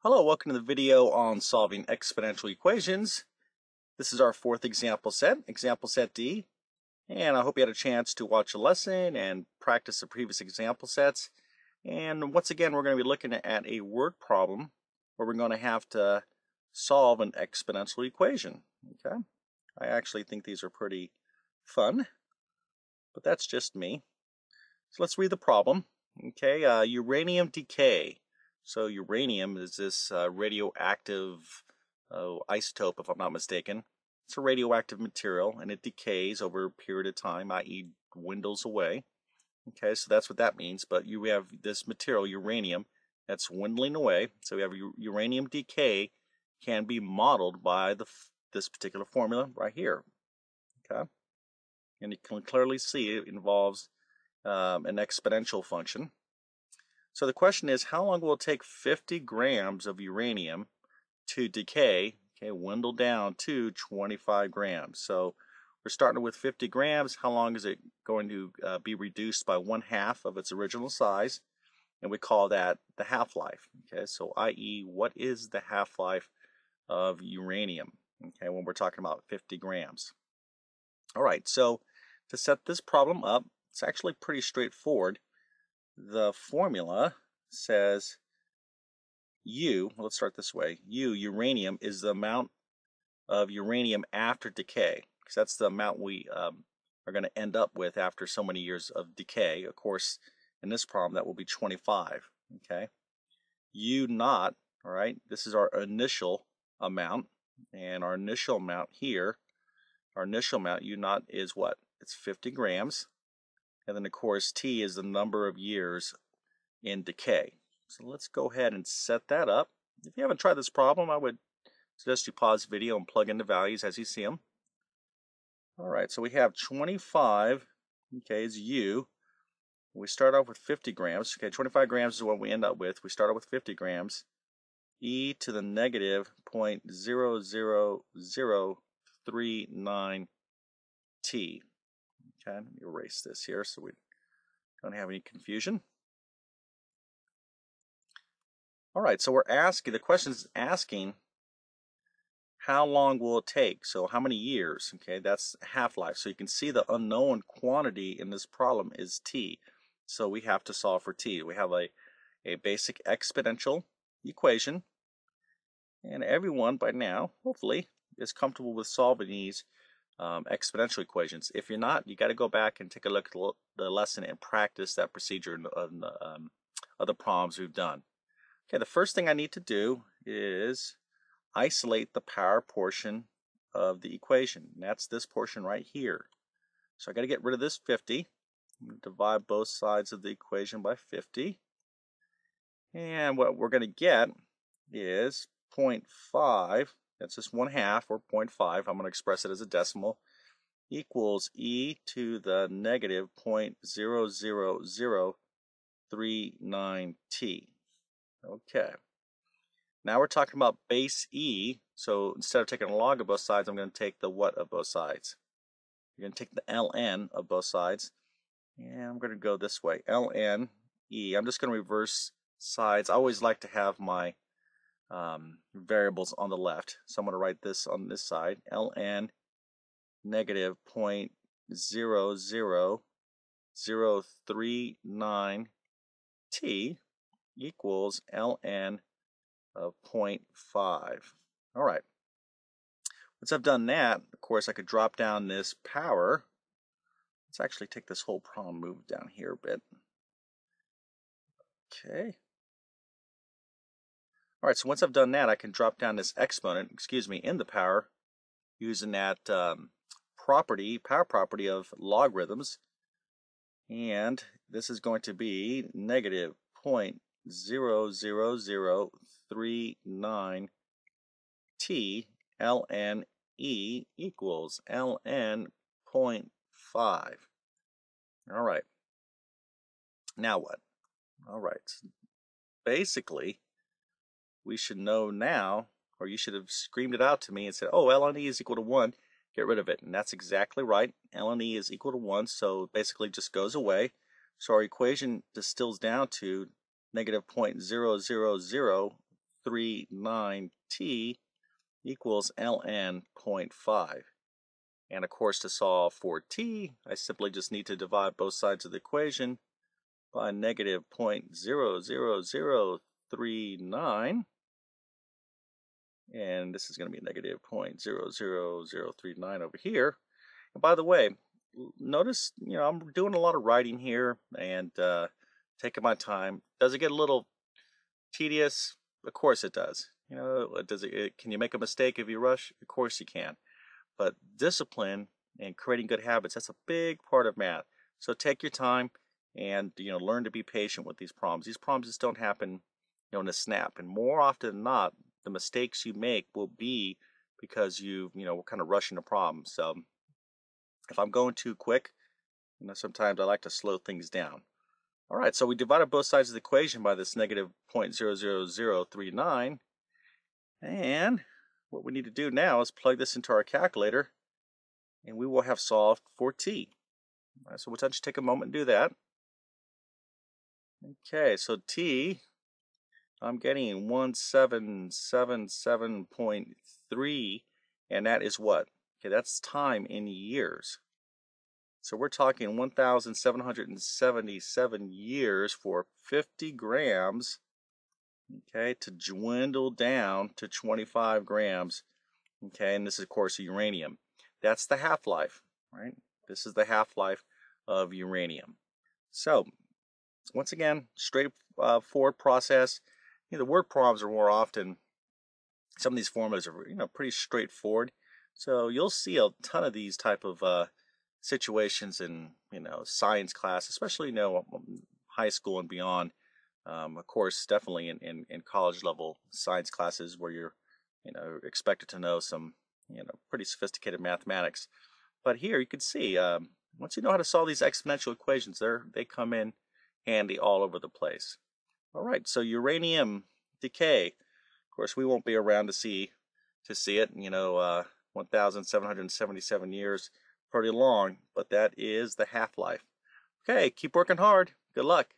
Hello, welcome to the video on solving exponential equations. This is our fourth example set D, and I hope you had a chance to watch a lesson and practice the previous example sets. And once again, we're going to be looking at a word problem where we're going to have to solve an exponential equation. Okay, I actually think these are pretty fun, but that's just me. So let's read the problem. Okay, uranium decay. So uranium is this radioactive isotope, if I'm not mistaken. It's a radioactive material, and it decays over a period of time, i.e. dwindles away. Okay, so that's what that means. But you have this material, uranium, that's dwindling away. So we have uranium decay can be modeled by this particular formula right here. Okay, and you can clearly see it involves an exponential function. So the question is, how long will it take 50 grams of uranium to decay, dwindle down to 25 grams? So we're starting with 50 grams. How long is it going to be reduced by 1/2 of its original size? And we call that the half-life. Okay, so i.e., what is the half-life of uranium? Okay, when we're talking about 50 grams. All right, so to set this problem up, it's actually pretty straightforward. The formula says let's start this way. Uranium, is the amount of uranium after decay, because that's the amount we are going to end up with after so many years of decay. Of course, in this problem, that will be 25. Okay. U naught, all right, this is our initial amount, and our initial amount here, our initial amount, U naught, is what? It's 50 grams. And then, of course, T is the number of years in decay. So let's go ahead and set that up. If you haven't tried this problem, I would suggest you pause the video and plug in the values as you see them. All right, so we have 25, okay, is U. We start off with 50 grams. Okay, 25 grams is what we end up with. We start off with 50 grams. E to the negative 0.00039 T. Okay, let me erase this here so we don't have any confusion. All right, so the question is asking, how long will it take? So how many years? Okay, that's half-life. So you can see the unknown quantity in this problem is T. So we have to solve for T. We have a basic exponential equation. And everyone by now, hopefully, is comfortable with solving these exponential equations. If you're not, you got to go back and take a look at the lesson and practice that procedure in other problems we've done. Okay, the first thing I need to do is isolate the power portion of the equation. And that's this portion right here. So I got to get rid of this 50. I'm going to divide both sides of the equation by 50. And what we're going to get is 0.5. That's just 1/2, or 0.5. I'm going to express it as a decimal. Equals e to the negative 0.00039 t. Okay. Now we're talking about base E, so instead of taking a log of both sides, I'm going to take the what of both sides. You're going to take the ln of both sides, and I'm going to go this way, ln E. I'm just going to reverse sides. I always like to have my variables on the left, so I'm going to write this on this side, ln negative 0.00039 t equals ln of 0.5. All right. Once I've done that, of course, I could drop down this power. Let's actually take this whole problem, move down here a bit. Okay. All right, so once I've done that, I can drop down this exponent, in the power using that power property of logarithms. And this is going to be negative 0.00039 t ln E equals ln 0.5. All right. Now what? All right. Basically, we should know now, or you should have screamed it out to me and said, oh, ln E is equal to 1. Get rid of it. And that's exactly right. ln E is equal to 1, so basically it just goes away. So our equation distills down to negative 0039T equals ln 0.5. And of course, to solve for t, I simply just need to divide both sides of the equation by negative 0.00039. And this is going to be negative 0.00039 over here. And by the way, notice, I'm doing a lot of writing here and taking my time. Does it get a little tedious? Of course it does. Can you make a mistake if you rush? Of course you can. But discipline and creating good habits, that's a big part of math. So take your time and learn to be patient with these problems. These problems just don't happen in a snap. And more often than not, the mistakes you make will be because we're kind of rushing the problem. So if I'm going too quick, sometimes I like to slow things down. All right, so we divided both sides of the equation by this negative 0.00039. And what we need to do now is plug this into our calculator, and we will have solved for t. All right, so we'll just take a moment and do that. Okay, so t, I'm getting 1777.3, and that is what? Okay, that's time in years. So we're talking 1,777 years for 50 grams, okay, to dwindle down to 25 grams, okay, and this is, of course, uranium. That's the half-life, right? This is the half-life of uranium. So, once again, straightforward process. The word problems are more often, some of these formulas are, pretty straightforward. So you'll see a ton of these type of situations in, science class, especially, high school and beyond. Of course, definitely in college level science classes where you're, expected to know some, pretty sophisticated mathematics. But here you can see, once you know how to solve these exponential equations, they come in handy all over the place. All right, so uranium decay. Of course, we won't be around to see it. 1,777 years, pretty long, but that is the half-life. Okay, keep working hard. Good luck.